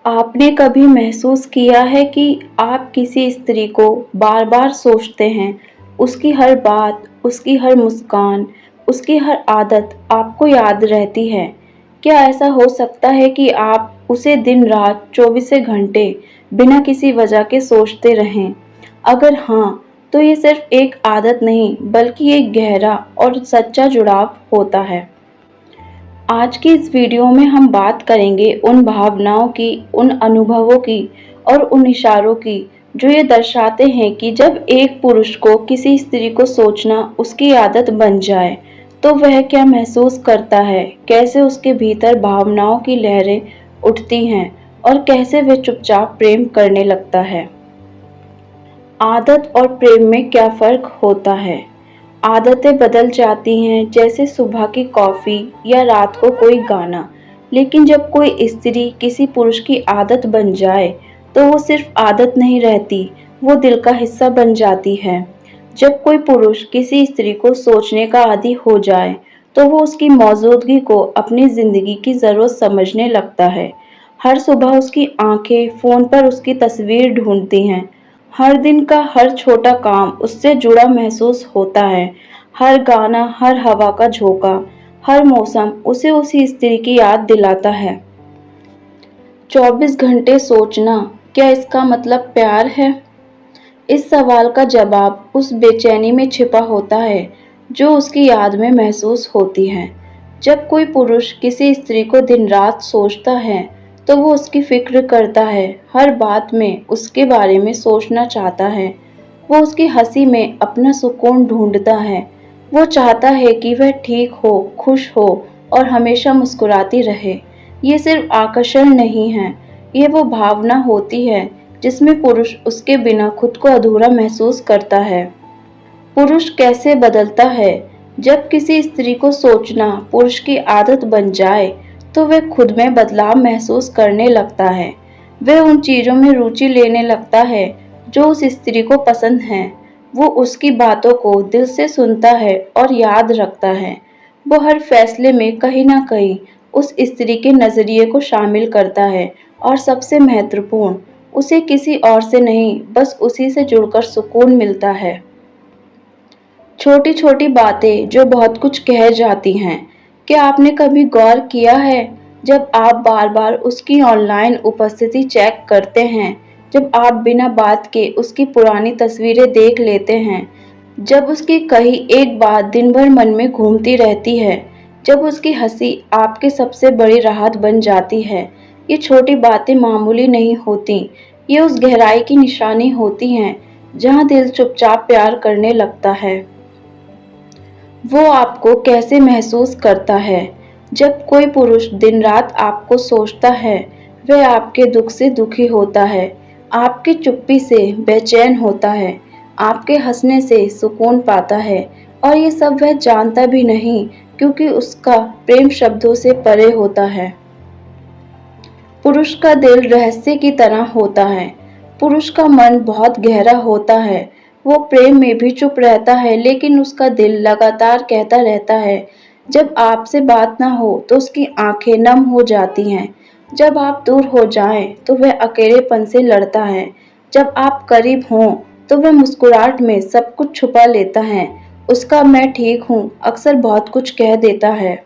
आपने कभी महसूस किया है कि आप किसी स्त्री को बार-बार सोचते हैं, उसकी हर बात, उसकी हर मुस्कान, उसकी हर आदत आपको याद रहती है? क्या ऐसा हो सकता है कि आप उसे दिन-रात चौबीसों घंटे बिना किसी वजह के सोचते रहें? अगर हाँ, तो ये सिर्फ एक आदत नहीं, बल्कि एक गहरा और सच्चा जुड़ाव होता है। आज की इस वीडियो में हम बात करेंगे उन भावनाओं की, उन अनुभवों की और उन इशारों की जो ये दर्शाते हैं कि जब एक पुरुष को किसी स्त्री को सोचना उसकी आदत बन जाए, तो वह क्या महसूस करता है, कैसे उसके भीतर भावनाओं की लहरें उठती हैं और कैसे वह चुपचाप प्रेम करने लगता है। आदत और प्रेम में क्या फर्क होता है? आदतें बदल जाती हैं जैसे सुबह की कॉफ़ी या रात को कोई गाना, लेकिन जब कोई स्त्री किसी पुरुष की आदत बन जाए, तो वो सिर्फ आदत नहीं रहती, वो दिल का हिस्सा बन जाती है। जब कोई पुरुष किसी स्त्री को सोचने का आदी हो जाए, तो वो उसकी मौजूदगी को अपनी ज़िंदगी की ज़रूरत समझने लगता है। हर सुबह उसकी आंखें फ़ोन पर उसकी तस्वीर ढूंढती हैं। हर दिन का हर छोटा काम उससे जुड़ा महसूस होता है। हर गाना, हर हवा का झोंका, हर मौसम उसे उसी स्त्री की याद दिलाता है। 24 घंटे सोचना, क्या इसका मतलब प्यार है? इस सवाल का जवाब उस बेचैनी में छिपा होता है जो उसकी याद में महसूस होती है। जब कोई पुरुष किसी स्त्री को दिन-रात सोचता है, तो वो उसकी फ़िक्र करता है, हर बात में उसके बारे में सोचना चाहता है। वो उसकी हँसी में अपना सुकून ढूँढता है। वो चाहता है कि वह ठीक हो, खुश हो और हमेशा मुस्कुराती रहे। ये सिर्फ आकर्षण नहीं है, ये वो भावना होती है जिसमें पुरुष उसके बिना खुद को अधूरा महसूस करता है। पुरुष कैसे बदलता है? जब किसी स्त्री को सोचना पुरुष की आदत बन जाए, तो वह खुद में बदलाव महसूस करने लगता है। वह उन चीज़ों में रुचि लेने लगता है जो उस स्त्री को पसंद हैं। वो उसकी बातों को दिल से सुनता है और याद रखता है। वो हर फैसले में कहीं न कहीं उस स्त्री के नज़रिए को शामिल करता है और सबसे महत्वपूर्ण, उसे किसी और से नहीं, बस उसी से जुड़कर सुकून मिलता है। छोटी-छोटी बातें जो बहुत कुछ कह जाती हैं। क्या आपने कभी गौर किया है, जब आप बार-बार उसकी ऑनलाइन उपस्थिति चेक करते हैं, जब आप बिना बात के उसकी पुरानी तस्वीरें देख लेते हैं, जब उसकी कही एक बात दिन भर मन में घूमती रहती है, जब उसकी हँसी आपकी सबसे बड़ी राहत बन जाती है। ये छोटी बातें मामूली नहीं होती, ये उस गहराई की निशानी होती हैं, जहाँ दिल चुपचाप प्यार करने लगता है। वो आपको कैसे महसूस करता है? जब कोई पुरुष दिन-रात आपको सोचता है, वह आपके दुख से दुखी होता है, आपकी चुप्पी से बेचैन होता है, आपके हँसने से सुकून पाता है और ये सब वह जानता भी नहीं, क्योंकि उसका प्रेम शब्दों से परे होता है। पुरुष का दिल रहस्य की तरह होता है। पुरुष का मन बहुत गहरा होता है। वो प्रेम में भी चुप रहता है, लेकिन उसका दिल लगातार कहता रहता है। जब आपसे बात ना हो तो उसकी आंखें नम हो जाती हैं। जब आप दूर हो जाएं तो वह अकेलेपन से लड़ता है। जब आप करीब हों तो वह मुस्कुराहट में सब कुछ छुपा लेता है। उसका मैं ठीक हूँ अक्सर बहुत कुछ कह देता है।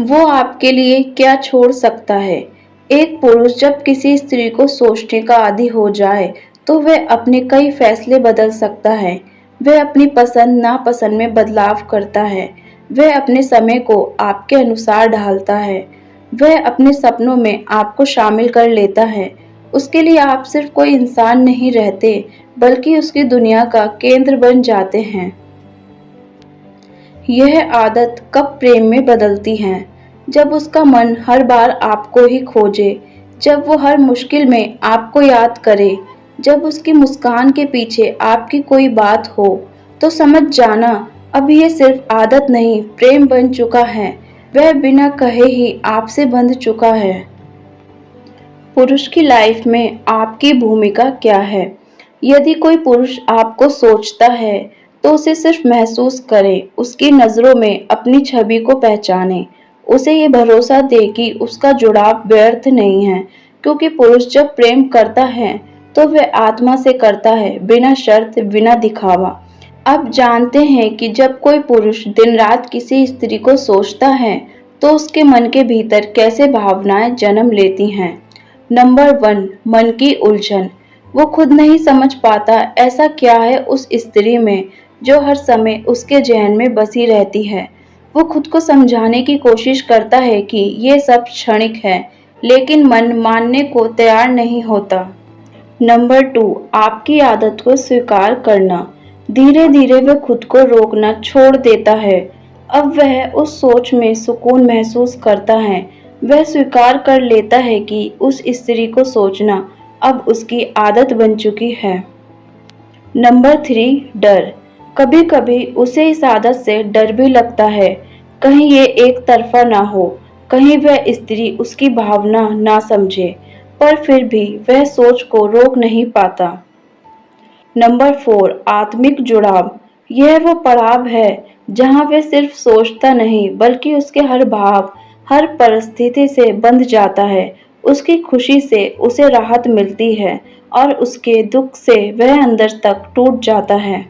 वो आपके लिए क्या छोड़ सकता है? एक पुरुष जब किसी स्त्री को सोचने का आदी हो जाए, तो वह अपने कई फैसले बदल सकता है। वह अपनी पसंद नापसंद में बदलाव करता है। वह अपने समय को आपके अनुसार ढालता है। वह अपने सपनों में आपको शामिल कर लेता है। उसके लिए आप सिर्फ कोई इंसान नहीं रहते, बल्कि उसकी दुनिया का केंद्र बन जाते हैं। यह आदत कब प्रेम में बदलती है? जब उसका मन हर बार आपको ही खोजे, जब वो हर मुश्किल में आपको याद करे, जब उसकी मुस्कान के पीछे आपकी कोई बात हो, तो समझ जाना अब ये सिर्फ आदत नहीं, प्रेम बन चुका है। वह बिना कहे ही आपसे बंध चुका है। पुरुष की लाइफ में आपकी भूमिका क्या है? यदि कोई पुरुष आपको सोचता है, तो उसे सिर्फ महसूस करें, उसकी नज़रों में अपनी छवि को पहचानें। उसे ये भरोसा दें कि उसका जुड़ाव व्यर्थ नहीं है, क्योंकि पुरुष जब प्रेम करता है तो वह आत्मा से करता है, बिना शर्त, बिना दिखावा। अब जानते हैं कि जब कोई पुरुष दिन रात किसी स्त्री को सोचता है तो उसके मन के भीतर कैसे भावनाएं जन्म लेती हैं। नंबर 1, मन की उलझन। वो खुद नहीं समझ पाता ऐसा क्या है उस स्त्री में जो हर समय उसके ज़हन में बसी रहती है। वो खुद को समझाने की कोशिश करता है कि ये सब क्षणिक है, लेकिन मन मानने को तैयार नहीं होता। नंबर 2, आपकी आदत को स्वीकार करना। धीरे धीरे वह खुद को रोकना छोड़ देता है। अब वह उस सोच में सुकून महसूस करता है। वह स्वीकार कर लेता है कि उस स्त्री को सोचना अब उसकी आदत बन चुकी है। नंबर 3, डर। कभी कभी उसे इस आदत से डर भी लगता है, कहीं ये एक तरफा ना हो, कहीं वह स्त्री उसकी भावना ना समझे, पर फिर भी वह सोच को रोक नहीं पाता। नंबर 4, आत्मिक जुड़ाव। यह वो पड़ाव है जहाँ वह सिर्फ सोचता नहीं बल्कि उसके हर भाव, हर परिस्थिति से बंध जाता है। उसकी खुशी से उसे राहत मिलती है और उसके दुख से वह अंदर तक टूट जाता है।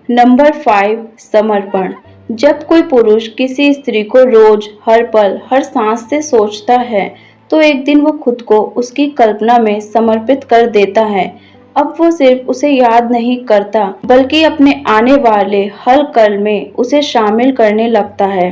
नंबर 5, समर्पण। जब कोई पुरुष किसी स्त्री को रोज, हर पल, हर सांस से सोचता है, तो एक दिन वो खुद को उसकी कल्पना में समर्पित कर देता है। अब वो सिर्फ उसे याद नहीं करता, बल्कि अपने आने वाले हर कल में उसे शामिल करने लगता है।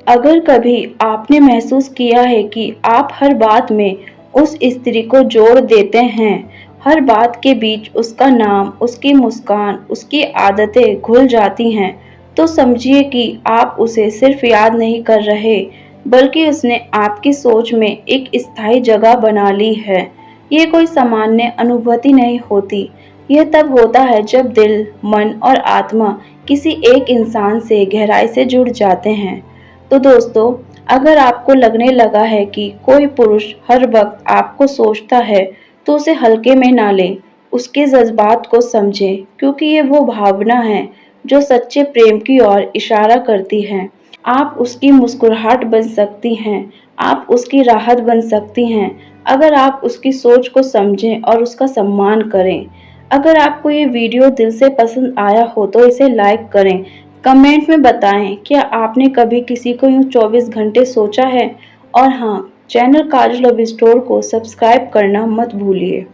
अगर कभी आपने महसूस किया है कि आप हर बात में उस स्त्री को जोड़ देते हैं, हर बात के बीच उसका नाम, उसकी मुस्कान, उसकी आदतें घुल जाती हैं, तो समझिए कि आप उसे सिर्फ याद नहीं कर रहे, बल्कि उसने आपकी सोच में एक स्थायी जगह बना ली है। ये कोई सामान्य अनुभूति नहीं होती। यह तब होता है जब दिल, मन और आत्मा किसी एक इंसान से गहराई से जुड़ जाते हैं। तो दोस्तों, अगर आपको लगने लगा है कि कोई पुरुष हर वक्त आपको सोचता है, तो उसे हल्के में ना लें, उसके जज्बात को समझें, क्योंकि ये वो भावना है जो सच्चे प्रेम की ओर इशारा करती है। आप उसकी मुस्कुराहट बन सकती हैं, आप उसकी राहत बन सकती हैं, अगर आप उसकी सोच को समझें और उसका सम्मान करें। अगर आपको ये वीडियो दिल से पसंद आया हो तो इसे लाइक करें, कमेंट में बताएं क्या आपने कभी किसी को यूँ 24 घंटे सोचा है। और हाँ, चैनल काजल लव स्टोर को सब्सक्राइब करना मत भूलिए।